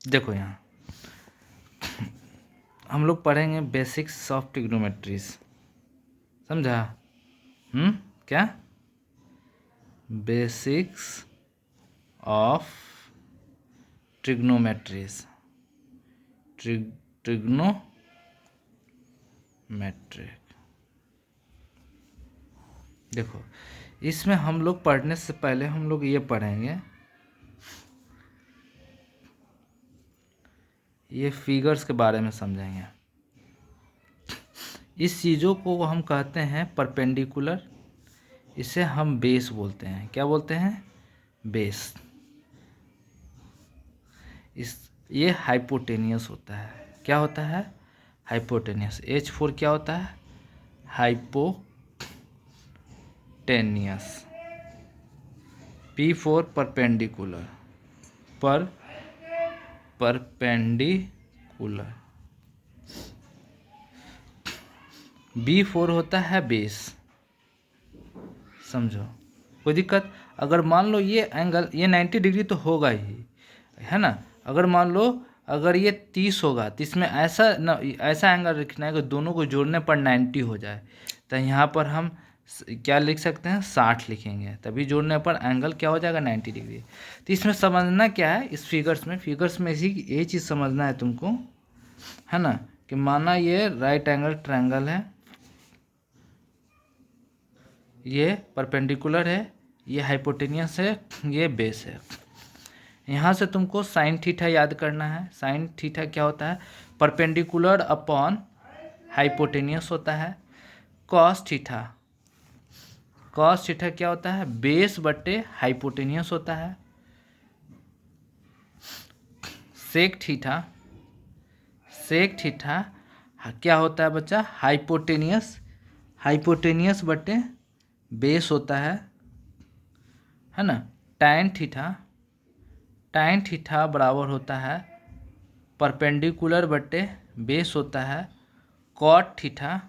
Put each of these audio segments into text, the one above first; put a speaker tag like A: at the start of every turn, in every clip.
A: देखो यहाँ हम लोग पढ़ेंगे बेसिक्स ऑफ ट्रिग्नोमेट्रीज, समझा? क्या? Basics of trigonometries, trigonometric. देखो इसमें हम लोग पढ़ने से पहले हम लोग ये पढ़ेंगे, ये फिगर्स के बारे में समझेंगे। इस चीज़ों को हम कहते हैं परपेंडिकुलर, इसे हम बेस बोलते हैं। क्या बोलते हैं? बेस। ये हाइपोटेनियस होता है। क्या होता है? हाइपोटेनियस। H4 क्या होता है? Hypotenuse. P4 perpendicular, perpendicular. B4 होता है बेस। समझो, कोई दिक्कत? अगर मान लो ये एंगल, ये 90 डिग्री तो होगा ही, है ना? अगर मान लो अगर ये 30 होगा तो इसमें ऐसा ऐसा एंगल रखना है कि दोनों को जोड़ने पर 90 हो जाए। तो यहाँ पर हम क्या लिख सकते हैं? 60 लिखेंगे, तभी जोड़ने पर एंगल क्या हो जाएगा? 90 डिग्री। तो इसमें समझना क्या है? इस फिगर्स में इसी ये चीज़ समझना है तुमको, है ना? कि माना ये राइट एंगल ट्रायंगल है, ये परपेंडिकुलर है, ये हाइपोटेनियस है, ये बेस है। यहाँ से तुमको साइन थीटा याद करना है। साइन थीटा क्या होता है? परपेंडिकुलर अपॉन हाइपोटेनियस होता है। कॉस थीटा, कॉस थीटा क्या होता है? बेस बटे हाइपोटेनियस होता है। सेक थीटा, सेक थीटा क्या होता है बच्चा? हाइपोटेनियस, हाइपोटेनियस बटे बेस होता है ना? टैन थीटा, टैन थीटा बराबर होता है परपेंडिकुलर बटे बेस होता है। कॉट थीटा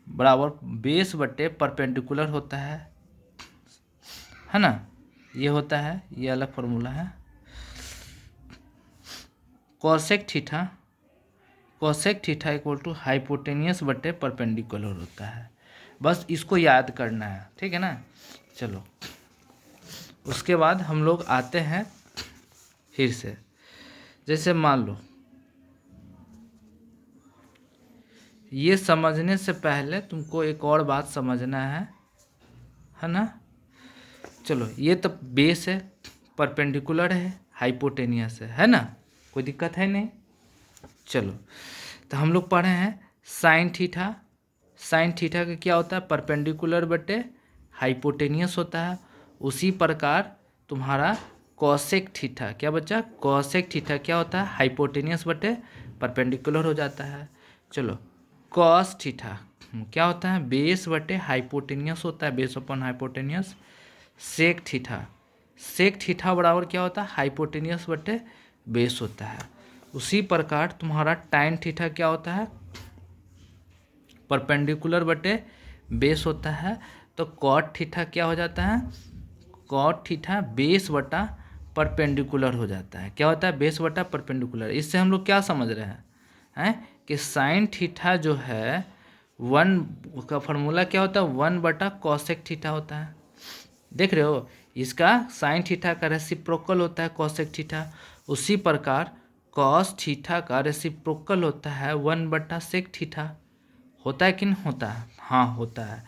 A: बराबर बेस बटे परपेंडिकुलर होता है ना? ये होता है, ये अलग फॉर्मूला है। Cosec theta, cosec theta equal to hypotenuse बटे परपेंडिकुलर होता है। बस इसको याद करना है, ठीक है ना? चलो उसके बाद हम लोग आते हैं फिर से, जैसे मान लो ये समझने से पहले तुमको एक और बात समझना है ना? चलो ये तो बेस है, परपेंडिकुलर है, हाइपोटेनियस है ना? कोई दिक्कत है नहीं? चलो तो हम लोग पढ़े हैं साइन थीटा। साइन थीटा का क्या होता है? परपेंडिकुलर बटे हाइपोटेनियस होता है। उसी प्रकार तुम्हारा कॉसेक थीटा, क्या बच्चा? कॉसेक थीटा क्या होता है? हाइपोटेनियस बटे परपेंडिकुलर हो जाता है। चलो कॉस थीटा क्या होता है? बेस बटे हाइपोटेनियस होता है, base upon hypotenuse. Sec theta, sec theta बराबर क्या होता है? हाइपोटेनियस बटे बेस होता है। उसी प्रकार तुम्हारा टाइन थीटा क्या होता है? परपेंडिकुलर बटे बेस होता है। तो कॉट थीटा क्या हो जाता है? कॉट थीटा बेस बटा परपेंडिकुलर हो जाता है। क्या होता है? बेस बटा परपेंडिकुलर। इससे हम लोग क्या समझ रहे हैं कि साइन थीटा जो है 1 का फॉर्मूला क्या होता है? 1 बटा कॉसेक थीटा होता है। देख रहे हो? इसका साइन थीटा का रेसिप्रोकल होता है कॉसेक थीटा। उसी प्रकार कॉस थीटा का रेसिप्रोकल होता है 1 बटा सेक थीटा। होता है कि नहीं होता है? हाँ होता है।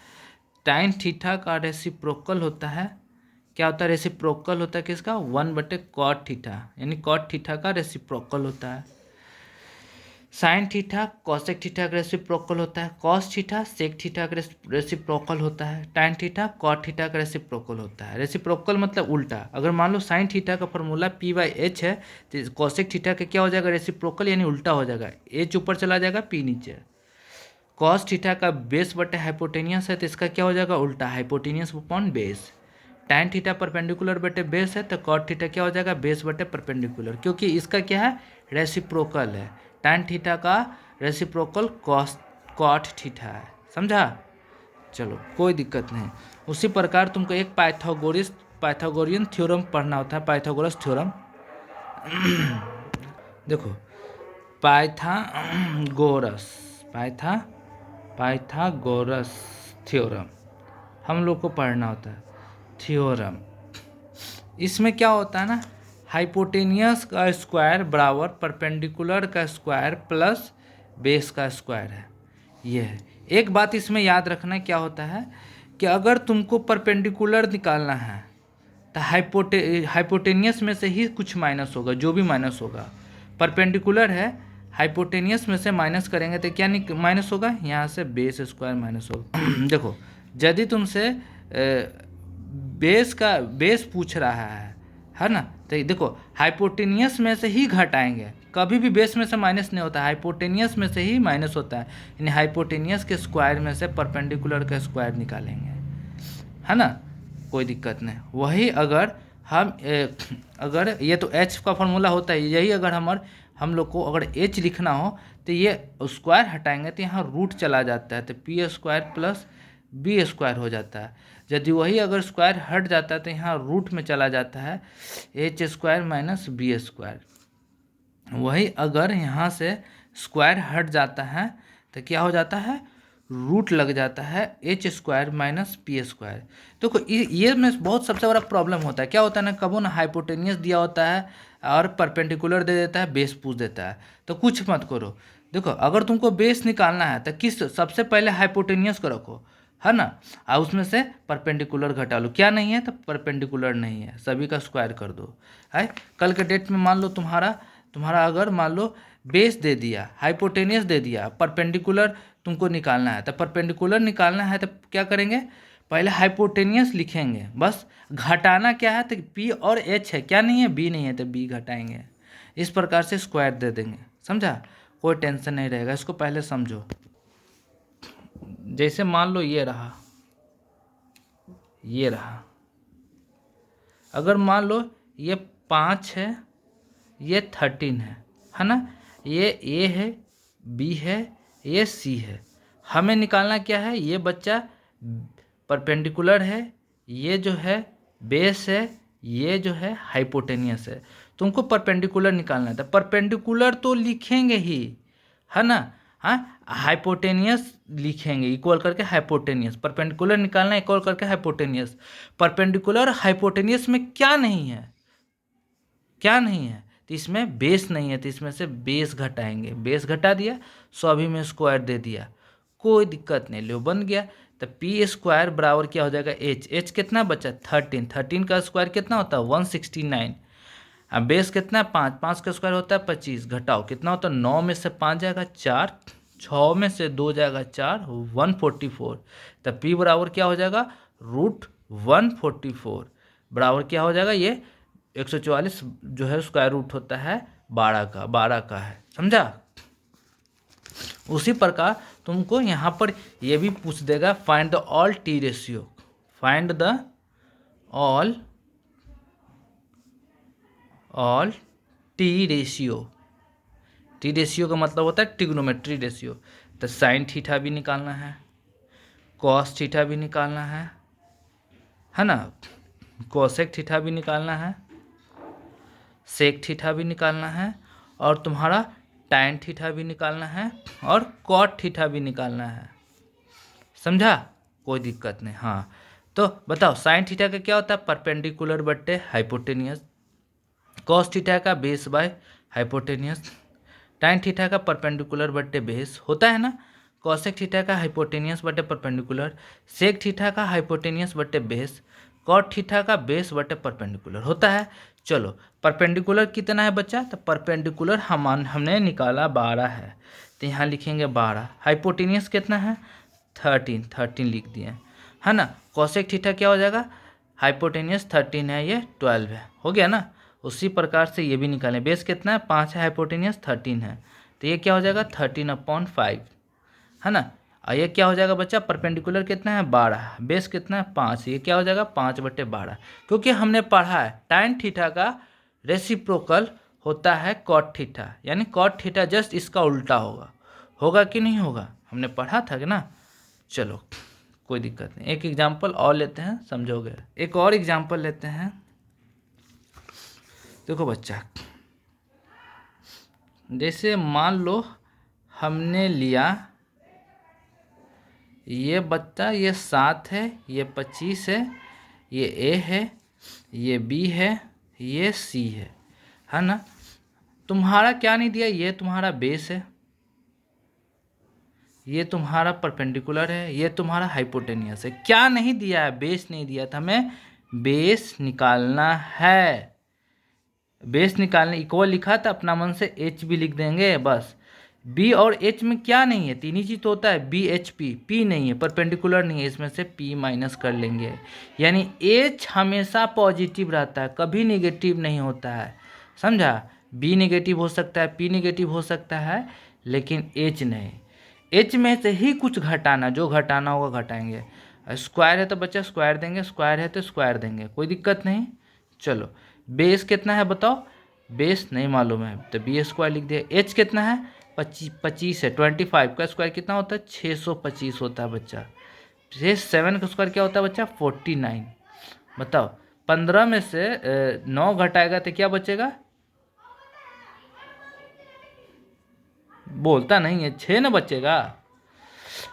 A: टाइन थीटा का रेसिप्रोकल होता है, क्या होता है? रेसिप्रोकल होता है किसका? 1 बटे कॉट थीटा, यानी कॉट थीटा का रेसिप्रोकल होता है। साइन थीटा कॉसेक थीटा का रेसिप्रोकल होता है। कॉस थीटा सेक थीटा का रेसिप्रोकल होता है। टाइन थीटा कॉट थीटा का रेसिप्रोकल होता है। रेसिप्रोकल मतलब उल्टा। अगर मान लो साइन थीटा का फॉर्मूला P/H है तो कॉसेक थीटा का क्या हो जाएगा? रेसिप्रोकल, यानी उल्टा हो जाएगा। H ऊपर चला जाएगा, P नीचे। कॉस थीटा का बेस बटे हाइपोटेनियस है तो इसका क्या हो जाएगा? उल्टा, hypotenuse upon base. Tan theta perpendicular बटे बेस है तो कॉट थीटा क्या हो जाएगा? बेस बटे परपेंडिकुलर, क्योंकि इसका क्या है? रेसिप्रोकल है। टैन थीटा का रेसिप्रोकल कॉट थीटा है। समझा? चलो कोई दिक्कत नहीं। उसी प्रकार तुमको एक पाइथागोरियन थ्योरम पढ़ना होता है, पाइथागोरस थ्योरम। देखो पाइथागोरस थ्योरम हम लोग को पढ़ना होता है। थ्योरम इसमें क्या होता है ना, हाइपोटेनियस का स्क्वायर बराबर परपेंडिकुलर का स्क्वायर प्लस बेस का स्क्वायर है। ये है एक बात इसमें याद रखना, क्या होता है कि अगर तुमको परपेंडिकुलर निकालना है तो हाइपोटेनियस में से ही कुछ माइनस होगा, जो भी माइनस होगा। परपेंडिकुलर है, हाइपोटेनियस में से माइनस करेंगे तो क्या माइनस होगा, यहाँ से बेस स्क्वायर माइनस होगा। देखो यदि तुमसे बेस पूछ रहा है ना, तो देखो हाइपोटेनियस में से ही घटाएंगे, कभी भी बेस में से माइनस नहीं होता, हाइपोटेनियस में से ही माइनस होता है। यानी हाइपोटेनियस के स्क्वायर में से परपेंडिकुलर का स्क्वायर निकालेंगे, है ना, कोई दिक्कत नहीं। वही अगर हम अगर ये तो एच का फॉर्मूला होता है, यही अगर हम लोग को अगर एच लिखना हो तो ये स्क्वायर हटाएंगे तो यहाँ रूट चला जाता है, तो P square plus B square हो जाता है। यदि वही अगर स्क्वायर हट जाता है तो यहाँ रूट में चला जाता है H square minus B square. वही अगर यहाँ से स्क्वायर हट जाता है तो क्या हो जाता है, रूट लग जाता है H square minus P square. देखो ये में बहुत सबसे बड़ा प्रॉब्लम होता है, क्या होता है ना, कबो ना हाइपोटेनियस दिया होता है और परपेंडिकुलर दे देता है, बेस पूछ देता है, तो कुछ मत करो। देखो अगर तुमको बेस निकालना है तो किस सबसे पहले हाइपोटेनियस को रखो, है ना, और उसमें से परपेंडिकुलर घटा लो, क्या नहीं है तो परपेंडिकुलर नहीं है, सभी का स्क्वायर कर दो। है कल के डेट में मान लो तुम्हारा अगर मान लो बेस दे दिया, हाइपोटेनियस दे दिया, परपेंडिकुलर तुमको निकालना है, तो परपेंडिकुलर निकालना है तो क्या करेंगे, पहले हाइपोटेनियस लिखेंगे, बस घटाना क्या है तो पी और एच है, क्या नहीं है, बी नहीं है तो बी घटाएंगे, इस प्रकार से स्क्वायर दे देंगे। समझा, कोई टेंशन नहीं रहेगा, इसको पहले समझो। जैसे मान लो ये रहा, अगर मान लो ये 5 है, ये 13 है ना, ये ए है, बी है, ये सी है। हमें निकालना क्या है, ये बच्चा परपेंडिकुलर है, ये जो है बेस है, ये जो है हाइपोटेनियस है। तुमको परपेंडिकुलर निकालना है, तो परपेंडिकुलर तो लिखेंगे ही, है ना, हाँ, हाइपोटेनियस लिखेंगे इक्वल करके हाइपोटेनियस, परपेंडिकुलर निकालना इक्वल करके हाइपोटेनियस। परपेंडिकुलर हाइपोटेनियस में क्या नहीं है, तो इसमें बेस नहीं है, तो इसमें से बेस घटाएंगे, बेस घटा दिया, सभी में स्क्वायर दे दिया, कोई दिक्कत नहीं, लो बन गया। तो पी स्क्वायर बराबर क्या हो जाएगा, एच कितना बचा 13 का स्क्वायर कितना होता है 169, अब बेस कितना है 5 का स्क्वायर होता है 25, घटाओ कितना होता है 9 में से 5 जाएगा 4, 6 में से 2 जाएगा 4, 144। तो पी बराबर क्या हो जाएगा √144 बराबर क्या हो जाएगा, ये 144 जो है स्क्वायर रूट होता है 12 का है। समझा, उसी प्रकार तुमको यहाँ पर ये भी पूछ देगा, find the all T ratio, find the all T ratio. T ratio का मतलब होता है ट्रिग्नोमेट्री रेशियो। तो साइन थीटा भी निकालना है, कॉस थीटा भी निकालना है ना, कोसेक थीटा भी निकालना है, सेक थीटा भी निकालना है, और तुम्हारा टैन थीटा भी निकालना है, और कॉट थीटा भी निकालना है। समझा, कोई दिक्कत नहीं। हाँ तो बताओ साइन थीटा का क्या होता है, परपेंडिकुलर बट्टे हाइपोटेनियस, कॉस थीटा का base by hypotenuse, tan theta का परपेंडिकुलर बट्टे बेस होता है ना, कॉसेक थीटा का हाइपोटेनियस बट्टे परपेंडिकुलर, सेक थीटा का हाइपोटेनियस बट्टे बेस, कॉट थीटा का बेस बट्टे परपेंडिकुलर होता है। चलो परपेंडिकुलर कितना है बच्चा, तो परपेंडिकुलर हमने निकाला 12 है, तो यहाँ लिखेंगे 12। हाइपोटेनियस कितना है 13 लिख दिए, है ना। कॉसेक थीटा क्या हो जाएगा, हाइपोटेनियस 13 है, ये 12 है, हो गया ना। उसी प्रकार से ये भी निकालें, बेस कितना है 5 है, हाइपोटेनियस 13 है, तो ये क्या हो जाएगा 13/5, है ना। और ये क्या हो जाएगा बच्चा, परपेंडिकुलर कितना है 12, बेस कितना है 5, ये क्या हो जाएगा 5/12। क्योंकि हमने पढ़ा है टैन थीटा का रेसिप्रोकल होता है कॉट थीटा, यानी कॉट थीटा जस्ट इसका उल्टा होगा कि नहीं होगा, हमने पढ़ा था कि ना। चलो कोई दिक्कत नहीं, एक एग्जाम्पल और लेते हैं, समझोगे। एक और एग्जाम्पल लेते हैं। देखो बच्चा जैसे मान लो हमने लिया ये बच्चा, ये 7 है, ये 25 है, ये ए है, ये बी है, ये सी है ना। तुम्हारा क्या नहीं दिया, ये तुम्हारा बेस है, ये तुम्हारा परपेंडिकुलर है, ये तुम्हारा हाइपोटेनियस है। क्या नहीं दिया है, बेस नहीं दिया था। हमें बेस निकालना है। बेस निकालने इक्वल लिखा था, अपना मन से एच भी लिख देंगे बस। बी और एच में क्या नहीं है, तीन ही चीज तो होता है, बी एच पी। पी नहीं है, परपेंडिकुलर नहीं है, इसमें से पी माइनस कर लेंगे। यानी एच हमेशा पॉजिटिव रहता है, कभी नेगेटिव नहीं होता है, समझा। बी नेगेटिव हो सकता है, पी नेगेटिव हो सकता है, लेकिन एच नहीं। एच में से ही कुछ घटाना, जो घटाना होगा घटाएंगे। स्क्वायर है तो बच्चा स्क्वायर देंगे, स्क्वायर है तो स्क्वायर देंगे, कोई दिक्कत नहीं। चलो, बेस कितना है बताओ, बेस नहीं मालूम है तो बी स्क्वायर लिख दिया। एच कितना है, 25 है। 25 का स्क्वायर कितना होता है, 625 होता है बच्चा। 7 का स्क्वायर क्या होता है बच्चा, 49। बताओ 15 में से 9 घटाएगा तो क्या बचेगा, बोलता नहीं है, 6 ना बचेगा।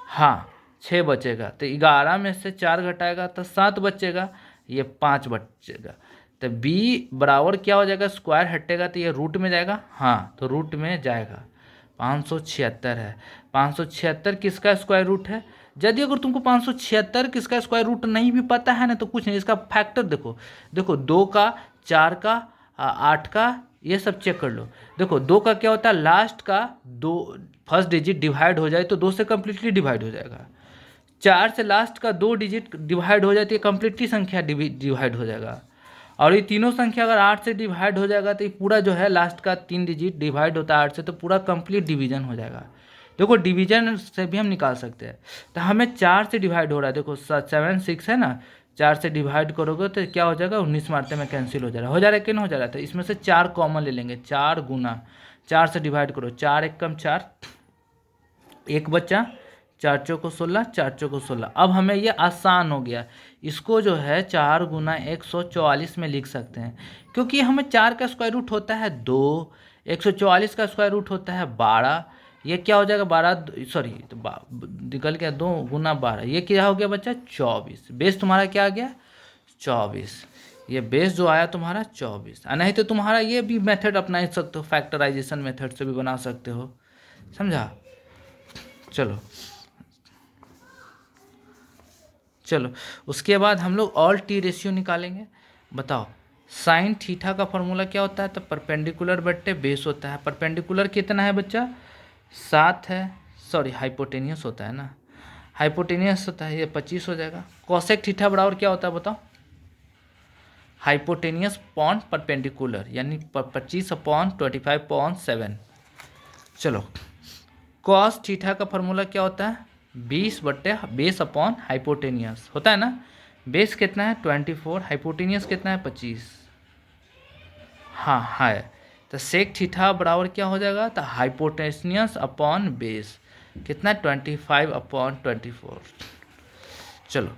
A: हाँ 6 बचेगा। तो 11 में से 4 घटाएगा तो 7 बचेगा, ये 5 बचेगा। तो b बराबर क्या हो जाएगा, स्क्वायर हटेगा तो ये रूट में जाएगा, हाँ तो रूट में जाएगा। 576 है। 576 किसका स्क्वायर रूट है। यदि अगर तुमको 576 किसका स्क्वायर रूट नहीं भी पता है ना तो कुछ नहीं, इसका फैक्टर देखो। देखो 2 का, 4 का, 8 का, ये सब चेक कर लो। देखो 2 का क्या होता है, लास्ट का 2 फर्स्ट डिजिट डिवाइड हो जाए तो 2 से कम्प्लीटली डिवाइड हो जाएगा। 4 से लास्ट का 2 डिजिट डिवाइड हो जाती है, कम्प्लीटली संख्या डिवाइड हो जाएगा। और ये तीनों संख्या अगर 8 से डिवाइड हो जाएगा तो ये पूरा जो है लास्ट का 3 डिजिट डिवाइड होता है 8 से, तो पूरा कंप्लीट डिवीजन हो जाएगा। देखो डिवीजन से भी हम निकाल सकते हैं। तो हमें 4 से डिवाइड हो रहा है, देखो 7 6 है ना, 4 से डिवाइड करोगे तो क्या हो जाएगा, 19 मारते में कैंसिल हो जा रहा है कि नहीं हो जा रहा है। तो इसमें से 4 कॉमन ले लेंगे, 4 गुना 4 से डिवाइड करो, 4 एक कम 4, एक बच्चा, 4 चौको 16, 4 चौको 16। अब हमें ये आसान हो गया, इसको जो है 4 गुना 144 में लिख सकते हैं, क्योंकि हमें 4 का स्क्वायर रूट होता है 2, 144 का स्क्वायर रूट होता है 12। ये क्या हो जाएगा, 12 सॉरी तो निकल गया 2 गुना 12, ये क्या हो गया बच्चा 24। बेस तुम्हारा क्या आ गया 24। ये बेस जो आया तुम्हारा 24। नहीं तो तुम्हारा ये भी मेथड अपना सकते हो, फैक्टराइजेशन मेथड से भी बना सकते हो, समझा। चलो चलो उसके बाद हम लोग ऑल टी रेशियो निकालेंगे। बताओ साइन थीटा का फॉर्मूला क्या होता है, तो परपेंडिकुलर बट्टे बेस होता है। परपेंडिकुलर कितना है बच्चा, 7 है, सॉरी हाइपोटेनियस होता है ना, हाइपोटेनियस होता है, ये 25 हो जाएगा। कोसेक थीटा बराबर क्या होता है बताओ, हाइपोटेनियस पॉन परपेंडिकुलर, यानी 25/25/7। चलो कॉस थीटा का फॉर्मूला क्या होता है, 20 बट्टे बेस अपॉन हाइपोटेनियस होता है ना। बेस कितना है 24, हाइपोटेनियस कितना है 25। हाँ है, तो सेक थीटा बराबर क्या हो जाएगा, तो हाइपोटेनियस अपॉन बेस कितना 25/24। चलो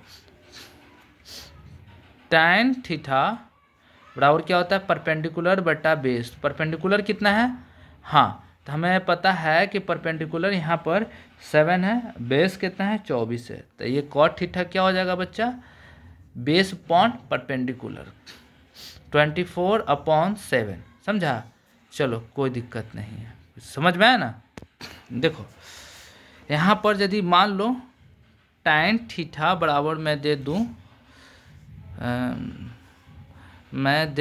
A: टैन थीटा बराबर क्या होता है, परपेंडिकुलर बटा बेस। परपेंडिकुलर कितना है, हाँ तो हमें पता है कि परपेंडिकुलर यहाँ पर 7 है, बेस कितना है 24 है। तो ये कॉट थीटा क्या हो जाएगा बच्चा, बेस अपॉन परपेंडिकुलर 24/7, समझा। चलो कोई दिक्कत नहीं है, समझ में आया ना। देखो यहाँ पर यदि मान लो टैन थीटा बराबर मैं दे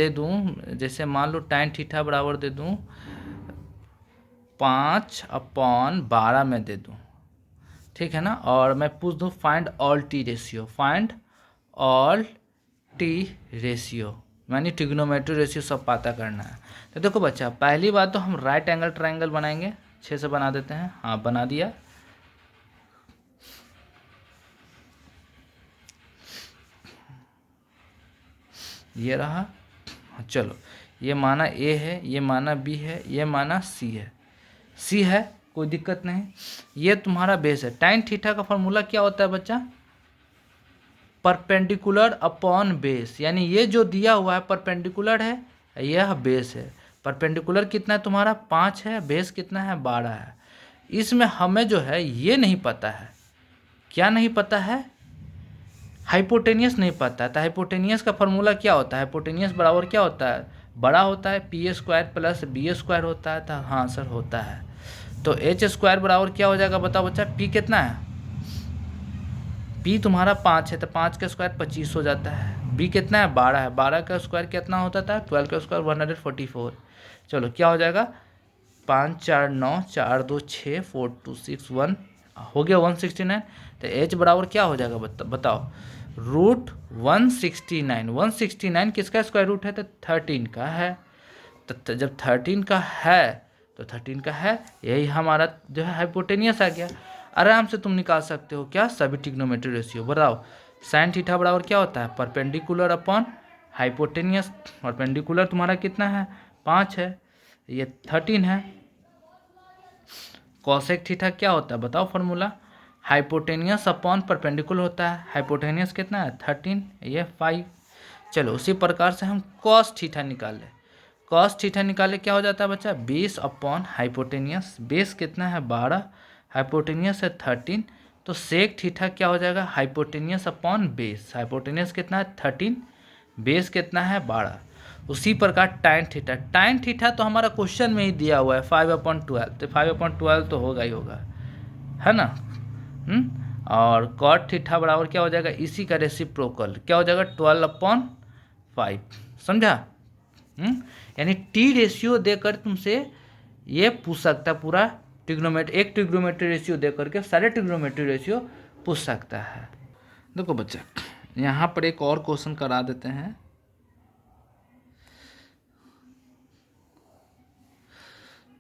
A: दूँ जैसे मान लो टैन थीटा बराबर दे दूँ 5/12 में दे दूँ, ठीक है ना। और मैं पूछ दूँ find all T ratio, find all T ratio यानी ट्रिग्नोमेट्री रेशियो सब पता करना है। तो देखो बच्चा पहली बात तो हम राइट एंगल ट्रायंगल बनाएंगे, 6 से बना देते हैं, हाँ बना दिया। ये रहा, चलो ये माना ए है, ये माना बी है, ये माना सी है, सी है कोई दिक्कत नहीं। ये तुम्हारा बेस है। टैन थीटा का फॉर्मूला क्या होता है बच्चा, परपेंडिकुलर अपॉन बेस, यानी ये जो दिया हुआ है परपेंडिकुलर है, यह बेस है। परपेंडिकुलर कितना है तुम्हारा 5 है, बेस कितना है 12 है। इसमें हमें जो है ये नहीं पता है, क्या नहीं पता है, हाइपोटेनियस नहीं पता है। तो हाइपोटेनियस का फॉर्मूला क्या होता है, हाइपोटेनियस बराबर क्या होता है, बड़ा होता है P square plus B square होता है। तो हाँ सर होता है। तो एच स्क्वायर बराबर क्या हो जाएगा बताओ बच्चा, पी कितना है, पी तुम्हारा 5 है तो 5 का स्क्वायर 25 हो जाता है। बी कितना है 12 है, 12 का स्क्वायर कितना होता था 12 का स्क्वायर 144। चलो क्या हो जाएगा 5 4 9 4 2 6 4 2 6 1 हो गया 169। तो एच बराबर क्या हो जाएगा बताओ, रूट 169। 169 किसका स्क्वायर रूट है, तो 13 का है। तो जब 13 का है तो 13 का है, यही हमारा जो है हाइपोटेनियस आ गया। आराम से तुम निकाल सकते हो क्या, सभी ट्रिग्नोमेट्री रेशियो। बताओ साइन थीटा बराबर क्या होता है, परपेंडिकुलर अपॉन हाइपोटेनियस। परपेंडिकुलर तुम्हारा कितना है 5 है, ये 13 है। कॉसेक थीटा क्या होता है बताओ फॉर्मूला, हाइपोटेनियस अपॉन परपेंडिकुलर होता है। हाइपोटेनियस कितना है 13, ये 5। चलो उसी प्रकार से हम कॉस थीटा निकाले। कॉस थीटा निकाले क्या हो जाता है बच्चा, बेस अपॉन हाइपोटेनियस। बेस कितना है 12, हाइपोटेनियस है 13। तो सेक थीटा क्या हो जाएगा, हाइपोटेनियस अपॉन बेस। हाइपोटेनियस कितना है 13, बेस कितना है 12। उसी प्रकार टाइन थीटा। टाइन थीटा तो हमारा क्वेश्चन में ही दिया हुआ है 5/12। तो 5/12 तो होगा ही होगा, है ना। और कॉट थीटा बराबर क्या हो जाएगा, इसी का रेसिप्रोकल क्या हो जाएगा 12/5। समझा। यानी टी रेशियो देकर तुमसे ये पूछ सकता है पूरा ट्रिग्नोमेट्री, एक ट्रिग्नोमेट्री रेशियो दे करके सारे ट्रिग्नोमेट्री रेशियो पूछ सकता है। देखो बच्चा यहाँ पर एक और क्वेश्चन करा देते हैं।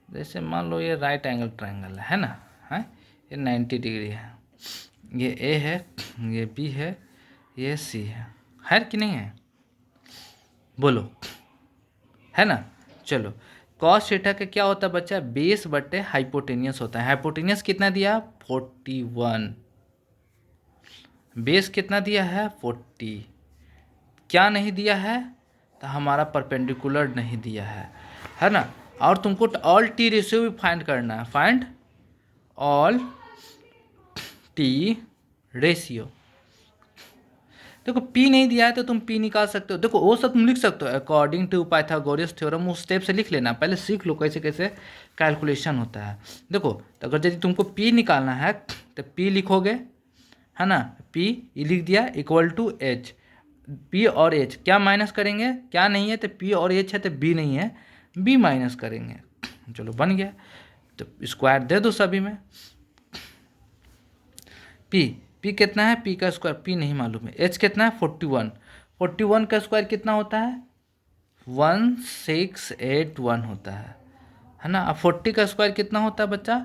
A: जैसे मान लो ये राइट एंगल ट्रायंगल है ना, है ये 90 डिग्री है, ये ए है, ये बी है, ये सी है कि नहीं है, बोलो है ना। चलो कॉस थीटा का क्या होता है बच्चा, बेस बटे हाइपोटेनियस होता है। हाइपोटेनियस कितना दिया 41, बेस कितना दिया है 40। क्या नहीं दिया है, तो हमारा परपेंडिकुलर नहीं दिया है ना। और तुमको ऑल टी रेशियो भी फाइंड करना है, फाइंड ऑल टी रेशियो। देखो P नहीं दिया है तो तुम P निकाल सकते हो। देखो वो सब तुम लिख सकते हो अकॉर्डिंग टू पाइथागोरस थ्योरम, उस स्टेप से लिख लेना, पहले सीख लो कैसे कैसे कैलकुलेशन होता है। देखो तो अगर यदि तुमको P निकालना है तो P लिखोगे, है ना, P लिख दिया इक्वल टू H। P और H क्या माइनस करेंगे, क्या नहीं है तो P और H है तो B नहीं है, B माइनस करेंगे। चलो बन गया। तो स्क्वायर दे दो सभी में। P कितना है, P का स्क्वायर P नहीं मालूम है, H कितना है 41। 41 का स्क्वायर कितना होता है 1681 होता है ना। अब 40 का स्क्वायर कितना होता है बच्चा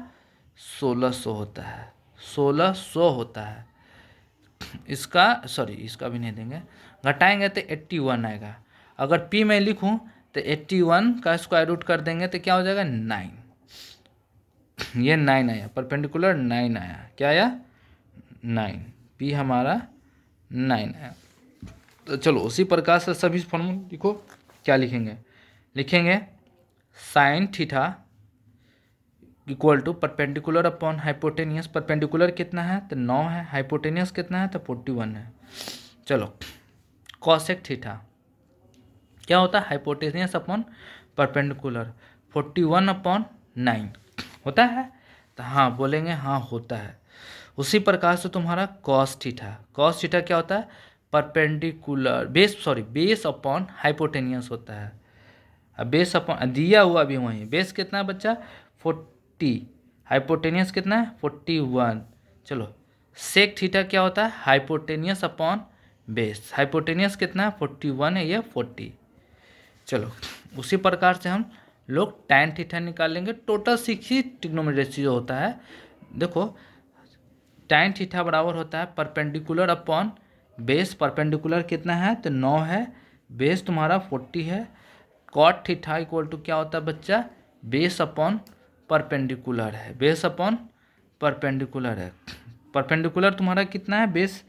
A: 1600 होता है, 1600 होता है। इसका सॉरी इसका भी नहीं देंगे, घटाएंगे तो 81 आएगा। अगर P में लिखूं तो 81 का स्क्वायर रूट कर देंगे तो क्या हो जाएगा 9। ये 9 आया, परपेंडिकुलर 9 आया, क्या आया 9, P हमारा 9 है। तो चलो उसी प्रकार से सभी फॉर्मूला लिखो। क्या लिखेंगे, लिखेंगे sine theta equal to perpendicular upon hypotenuse. Perpendicular कितना है तो 9 है, हाइपोटेनियस कितना है तो 41 है। चलो कॉसेक थीटा क्या होता है, हाइपोटेनियस अपॉन परपेंडिकुलर 41/9 होता है। तो हाँ बोलेंगे हाँ होता है। उसी प्रकार से तुम्हारा कॉस थीटा, कॉस थीटा क्या होता है परपेंडिकुलर बेस अपॉन हाइपोटेनियस होता है। अब बेस अपॉन दिया हुआ भी वहीं, बेस कितना है बच्चा 40, हाइपोटेनियस कितना है 41। चलो सेक थीटा क्या होता है हाइपोटेनियस अपॉन बेस, हाइपोटेनियस कितना है 41 है, ये 40। चलो उसी प्रकार से हम लोग टैन थीटा निकालेंगे। टोटल 6 ही ट्रिग्नोमेट्री रेशियो होता है। देखो टैन थीटा बराबर होता है परपेंडिकुलर अपॉन बेस। परपेंडिकुलर कितना है तो 9 है, बेस तुम्हारा 40 है। कॉट थीटा इक्वल टू क्या होता है बच्चा बेस अपॉन परपेंडिकुलर है, बेस अपॉन परपेंडिकुलर है। परपेंडिकुलर तुम्हारा कितना है बेस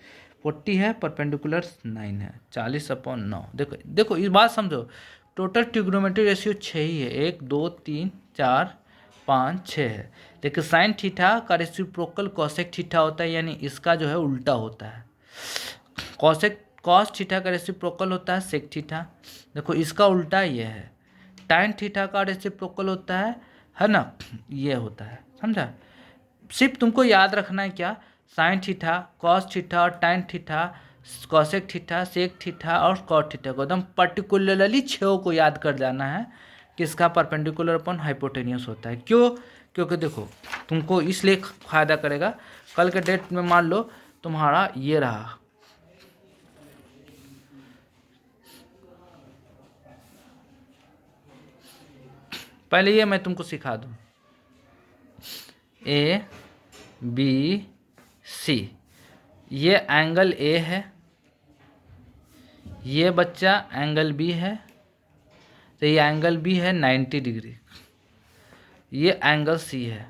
A: 40 है, परपेंडिकुलर 9 है, 40/9। देखो देखो इस बात समझो, टोटल ट्रिग्नोमेट्री रेशियो 6 ही है, 1 2 3 4 5 6 है। देखिए साइन थीटा का रेसिप्रोकल कॉसेक थीटा होता है, यानी इसका जो है उल्टा होता है। कॉस थीटा का रेसिप्रोकल होता है सेक थीटा, देखो इसका उल्टा ये है। टाइन थीटा का रेसिप्रोकल होता है ना, ये होता है, समझा। सिर्फ तुमको याद रखना है क्या, साइन थीटा, कॉस थीटा और tan theta, cosec theta, sec theta और कॉट थीटा को एकदम पर्टिकुलरली 6 को याद कर जाना है कि इसका परपेंडिकुलर अपॉन हाइपोटेनियस होता है। क्यों? क्योंकि देखो तुमको इसलिए फायदा करेगा, कल के डेट में मान लो तुम्हारा ये रहा, पहले ये मैं तुमको सिखा दूं, ए बी सी, ये एंगल ए है, ये बच्चा एंगल बी है, तो ये एंगल बी है 90 डिग्री, ये एंगल सी है,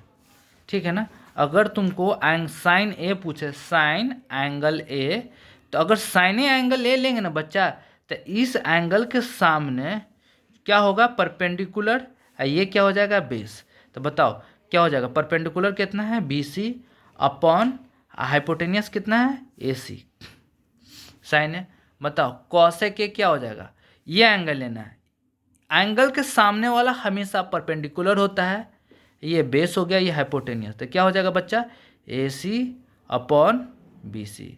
A: ठीक है ना। अगर तुमको साइन ए पूछे, साइन एंगल ए, तो अगर साइन एंगल ए लेंगे ना बच्चा, तो इस एंगल के सामने क्या होगा, परपेंडिकुलर, ये क्या हो जाएगा, बेस। तो बताओ क्या हो जाएगा, परपेंडिकुलर कितना है बी सी अपॉन हाइपोटेनियस कितना है ए सी, साइन है। बताओ कॉसेक के क्या हो जाएगा, ये एंगल लेना है, एंगल के सामने वाला हमेशा परपेंडिकुलर होता है, ये बेस हो गया, ये हाइपोटेनियस, तो क्या हो जाएगा बच्चा, ए सी अपॉन बी सी,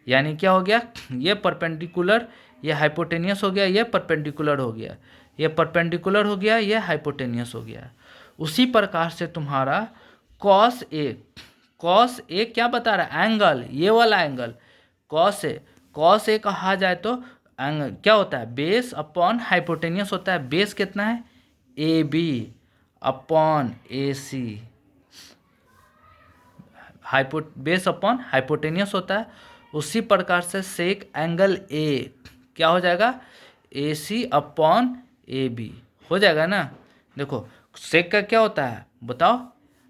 A: यानी क्या हो गया, ये परपेंडिकुलर, ये हाइपोटेनियस हो गया, ये परपेंडिकुलर हो गया, ये परपेंडिकुलर हो गया, ये हाइपोटेनियस हो गया। उसी प्रकार से तुम्हारा कॉस ए क्या बता रहा है, एंगल, ये वाला एंगल कॉस ए कहा जाए तो एंगल क्या होता है, बेस अपॉन हाइपोटेनियस होता है। बेस कितना है, A B upon A C, base upon hypotenuse होता है। उसी प्रकार से सेक एंगल ए क्या हो जाएगा, ए सी अपॉन ए बी हो जाएगा ना। देखो सेक का क्या होता है बताओ,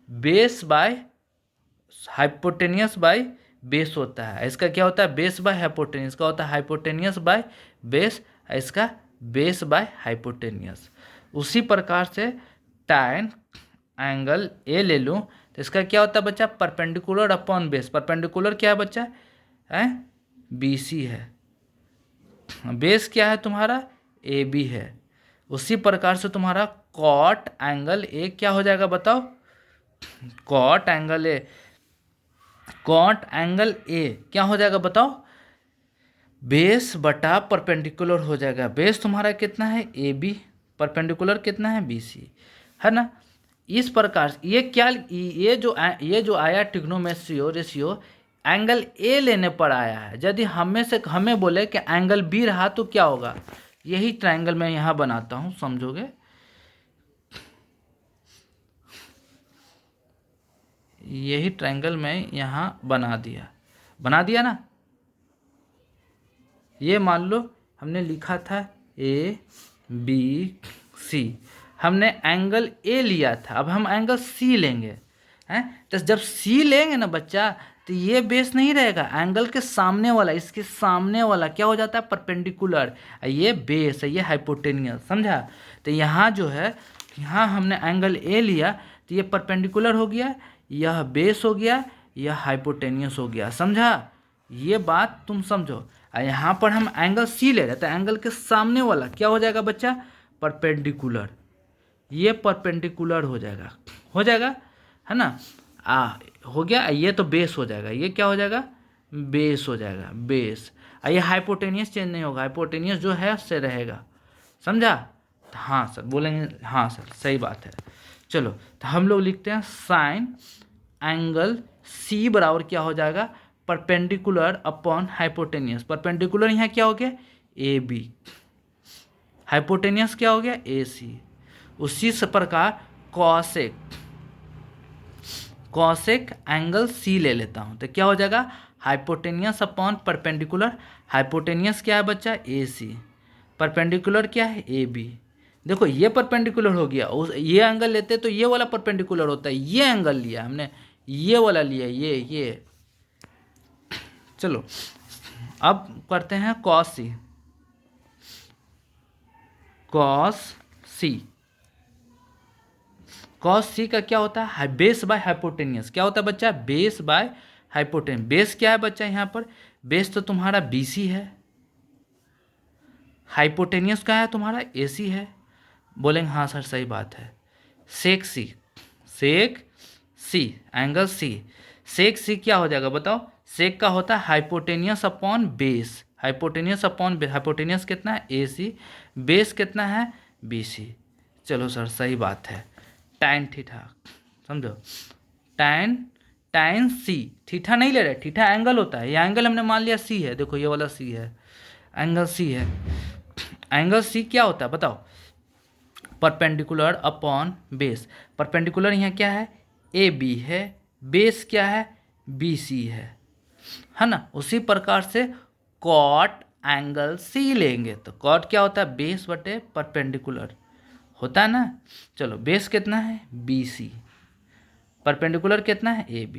A: base by hypotenuse by base होता है, इसका क्या होता है, बेस बाय हाइपोटेनियस का होता है, हाइपोटेनियस बाय बेस, इसका बेस बाय हाइपोटेनियस। उसी प्रकार से टाइन एंगल ए ले लूँ तो इसका क्या होता है बच्चा, परपेंडिकुलर अपॉन बेस, परपेंडिकुलर क्या है बच्चा, है बी सी है, बेस क्या है तुम्हारा, ए बी है। उसी प्रकार से तुम्हारा कॉट एंगल ए क्या हो जाएगा बताओ, कॉट एंगल ए क्या हो जाएगा बताओ, बेस बटा परपेंडिकुलर हो जाएगा। बेस तुम्हारा कितना है ए बी, परपेंडिकुलर कितना है बी सी, है ना। इस प्रकार से ये क्या, ये जो आया ट्रिग्नोमेट्री रेशियो एंगल ए लेने पर आया है। यदि हमें बोले कि एंगल बी रहा तो क्या होगा, यही ट्रायंगल मैं यहाँ बनाता हूँ, समझोगे। यही ट्रायंगल मैं यहाँ बना दिया ना। ये मान लो हमने लिखा था ए बी सी, हमने एंगल ए लिया था, अब हम एंगल सी लेंगे, हैं। तो जब सी लेंगे ना बच्चा, तो ये बेस नहीं रहेगा, एंगल के सामने वाला, इसके सामने वाला क्या हो जाता है, परपेंडिकुलर, ये बेस है, ये हाइपोटेनियस, समझा। तो यहाँ जो है, यहाँ हमने एंगल ए लिया तो ये परपेंडिकुलर हो गया, यह बेस हो गया, यह हाइपोटेनियस हो गया, समझा। ये बात तुम समझो। यहाँ पर हम एंगल सी ले रहे हैं, तो एंगल के सामने वाला क्या हो जाएगा बच्चा, परपेंडिकुलर, ये परपेंडिकुलर हो जाएगा, है ना। हो गया, ये तो बेस हो जाएगा, ये क्या हो जाएगा, बेस हो जाएगा, बेस। ये हाइपोटेनियस चेंज नहीं होगा, हाइपोटेनियस जो है उससे रहेगा, समझा। हाँ सर बोलेंगे, हाँ सर सही बात है। चलो तो हम लोग लिखते हैं साइन एंगल सी बराबर क्या हो जाएगा, परपेंडिकुलर अपॉन हाइपोटेनियस। परपेंडिकुलर यहाँ क्या हो गया, ए बी, हाइपोटेनियस क्या हो गया, ए सी। उसी प्रकार कॉसेक एंगल सी ले लेता हूँ, तो क्या हो जाएगा, हाइपोटेनियस अपॉन परपेंडिकुलर। हाइपोटेनियस क्या है बच्चा, ए सी, परपेंडिकुलर क्या है, ए बी। देखो ये परपेंडिकुलर हो गया, ये एंगल लेते तो ये वाला परपेंडिकुलर होता है, ये एंगल लिया हमने, ये वाला लिया, ये। चलो अब करते हैं कॉस कॉस सी। कॉस सी का क्या होता है, बेस बाय हाइपोटेनियस। क्या होता है बच्चा, बेस बाय हाइपोटेनियस। बेस क्या है बच्चा यहाँ पर, बेस तो तुम्हारा BC है, हाइपोटेनियस का है तुम्हारा AC है। बोलेंगे हाँ सर सही बात है। सेक सी, सेक सी, एंगल सी, सेक सी क्या हो जाएगा बताओ, सेक का होता है hypotenuse upon base, hypotenuse upon base, hypotenuse कितना है AC, बेस कितना है BC। चलो सर सही बात है। टैन थीटा, समझो, टैन, टैन सी, थीटा नहीं ले रहे, थीटा एंगल होता है, ये एंगल हमने मान लिया C है, देखो ये वाला C है, एंगल C है। एंगल C क्या होता है बताओ, परपेंडिकुलर अपॉन बेस। परपेंडिकुलर यहाँ क्या है, AB है, बेस क्या है BC है ना। उसी प्रकार से कॉट एंगल C लेंगे तो कॉट क्या होता है, बेस बटे परपेंडिकुलर होता है ना। चलो बेस कितना है BC, परपेंडिकुलर कितना है AB।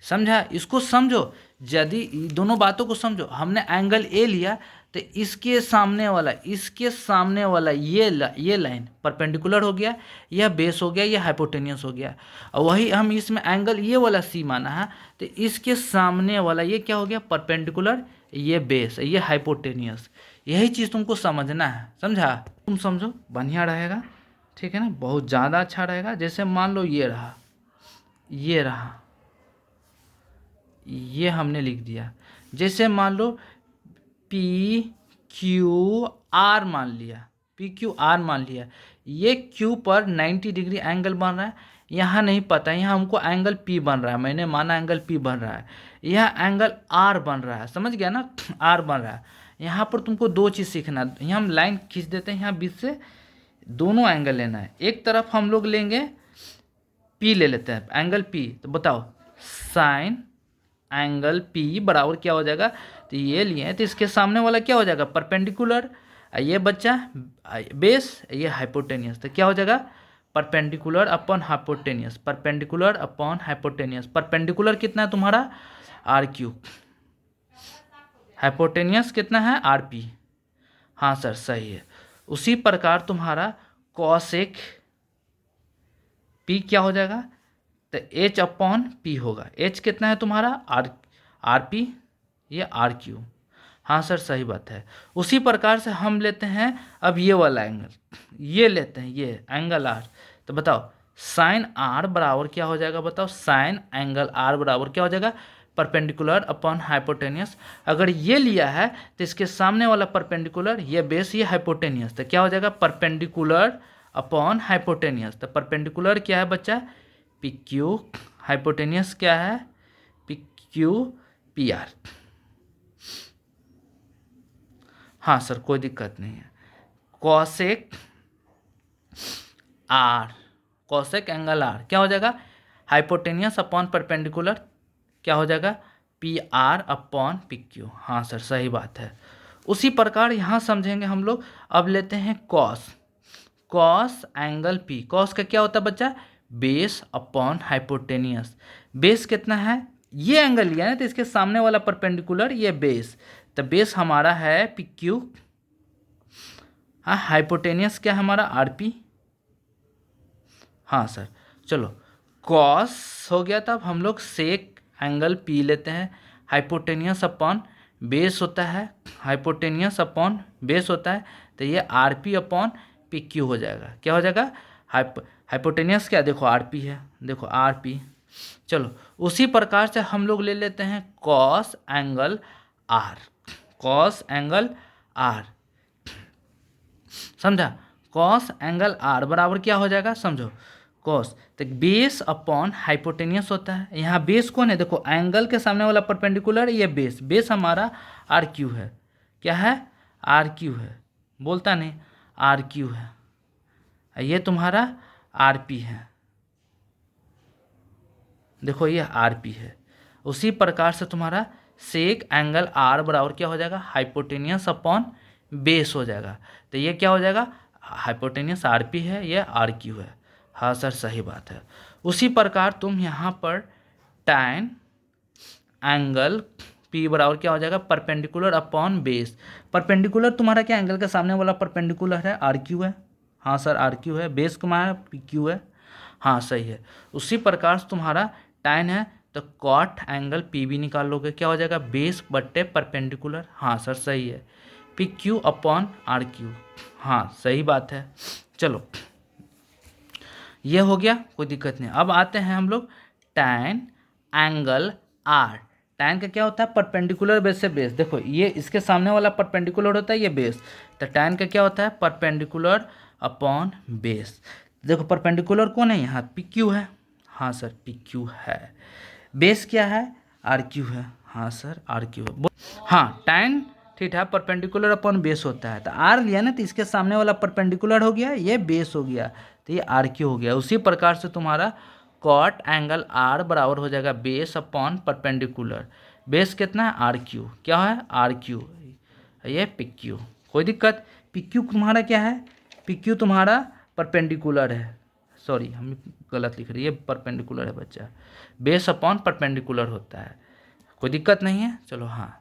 A: समझा, इसको समझो, यदि दोनों बातों को समझो। हमने एंगल A लिया तो इसके सामने वाला, इसके सामने वाला ये लाइन परपेंडिकुलर हो गया, यह बेस हो गया, यह हाइपोटेनियस हो गया। और वही हम इसमें एंगल ये वाला C माना है तो इसके सामने वाला ये क्या हो गया, परपेंडिकुलर, ये बेस, ये हाइपोटेनियस। यही चीज़ तुमको समझना है, समझा। तुम समझो बढ़िया रहेगा, ठीक है ना, बहुत ज़्यादा अच्छा रहेगा। जैसे मान लो ये रहा, ये रहा, ये हमने लिख दिया। जैसे मान लो PQR मान लिया, PQR मान लिया, ये Q पर 90 डिग्री एंगल बन रहा है। यहाँ नहीं पता, यहाँ हमको एंगल P बन रहा है, मैंने माना एंगल P बन रहा है। यह एंगल R बन रहा है, समझ गया ना, R बन रहा है। यहाँ पर तुमको दो चीज़ सीखना है। यहाँ हम लाइन खींच देते हैं, यहाँ बीच से दोनों एंगल लेना है। एक तरफ हम लोग लेंगे P, ले लेते हैं एंगल P, तो बताओ साइन एंगल P बराबर क्या हो जाएगा, तो ये लिए तो इसके सामने वाला क्या हो जाएगा, परपेंडिकुलर, ये बच्चा बेस, ये हाइपोटेनियस। तो क्या हो जाएगा, perpendicular upon hypotenuse, perpendicular upon hypotenuse. Perpendicular कितना है तुम्हारा RQ, हाइपोटेनियस कितना है RP। हाँ सर सही है। उसी प्रकार तुम्हारा कॉसेक P क्या हो जाएगा, तो H अपॉन P होगा। H कितना है तुम्हारा RP, ये RQ। हाँ सर सही बात है। उसी प्रकार से हम लेते हैं अब ये वाला एंगल, ये लेते हैं ये एंगल R। तो बताओ साइन R बराबर क्या हो जाएगा, बताओ साइन एंगल R बराबर क्या हो जाएगा, परपेंडिकुलर अपॉन हाइपोटेनियस। अगर ये लिया है तो इसके सामने वाला परपेंडिकुलर, ये बेस, ये हाइपोटेनियस, तो क्या हो जाएगा, परपेंडिकुलर अपॉन हाइपोटेनियस। तो परपेंडिकुलर क्या है बच्चा PQ, हाइपोटेनियस क्या है PQPR। हाँ सर कोई दिक्कत नहीं है। Cosec R, cosec angle R क्या हो जाएगा, हाइपोटेनियस अपॉन परपेंडिकुलर क्या हो जाएगा, PR अपॉन PQ। हाँ सर सही बात है। उसी प्रकार यहाँ समझेंगे हम लोग। अब लेते हैं cos, cos angle P। Cos का क्या होता है बच्चा, बेस अपॉन हाइपोटेनियस। बेस कितना है, ये एंगल लिया है तो इसके सामने वाला परपेंडिकुलर, ये बेस, तो बेस हमारा है PQ। हाँ हाइपोटेनियस क्या है हमारा RP। हाँ सर चलो कॉस हो गया। तब हम लोग सेक एंगल P लेते हैं, हाइपोटेनियस अपॉन बेस होता है, हाइपोटेनियस अपॉन बेस होता है, तो ये RP अपॉन PQ हो जाएगा। क्या हो जाएगा, हाइपोटेनियस क्या, देखो RP है, देखो RP। चलो उसी प्रकार से हम लोग ले लेते हैं cos angle R, cos angle R। समझा, कॉस एंगल R बराबर क्या हो जाएगा, समझो कॉस, तो बेस अपॉन हाइपोटेनियस होता है। यहाँ बेस कौन है, देखो एंगल के सामने वाला परपेंडिकुलर, ये बेस, बेस हमारा RQ है। क्या है, RQ है, बोलता नहीं RQ है, ये तुम्हारा RP है, देखो ये RP है। उसी प्रकार से तुम्हारा सेक एंगल R बराबर क्या हो जाएगा, हाइपोटेनियस अपॉन बेस हो जाएगा। तो ये क्या हो जाएगा, हाइपोटेनियस RP है, ये RQ है। हाँ सर सही बात है। उसी प्रकार तुम यहाँ पर टैन एंगल पी बराबर क्या हो जाएगा, परपेंडिकुलर अपॉन बेस। परपेंडिकुलर तुम्हारा क्या, एंगल के सामने वाला परपेंडिकुलर है, आर क्यू है। हाँ सर आर क्यू है। बेस तुम्हारा पी क्यू है। हाँ सही है। उसी प्रकार से तुम्हारा tan है तो कॉट एंगल पी बी निकाल लोगे, क्या हो जाएगा, बेस बट्टे परपेंडिकुलर। हाँ सर सही है। P Q upon R Q. हाँ सही बात है। चलो ये हो गया, कोई दिक्कत नहीं। अब आते हैं हम लोग tan एंगल आर। tan का क्या होता है, परपेंडिकुलर बेस से बेस। देखो ये इसके सामने वाला परपेंडिकुलर होता है, ये बेस। तो tan का क्या होता है, परपेंडिकुलर अपॉन बेस। देखो परपेंडिकुलर कौन है यहाँ, पी क्यू है। हाँ सर पी क्यू है। बेस क्या है, आर क्यू है। हाँ सर आर क्यू है। हाँ tan theta perpendicular upon base होता है। तो आर लिया ना, तो इसके सामने वाला परपेंडिकुलर हो गया, ये बेस हो गया, तो ये आर क्यू हो गया। उसी प्रकार से तुम्हारा कॉट एंगल आर बराबर हो जाएगा बेस अपॉन परपेंडिकुलर। बेस कितना है, आर क्यू, क्या है, आर क्यू, ये पी क्यू। कोई दिक्कत, पी क्यू तुम्हारा क्या है, पी क्यू तुम्हारा परपेंडिकुलर है, सॉरी हम गलत लिख रहे हैं, ये परपेंडिकुलर है बच्चा। बेस अपॉन परपेंडिकुलर होता है, कोई दिक्कत नहीं है। चलो हाँ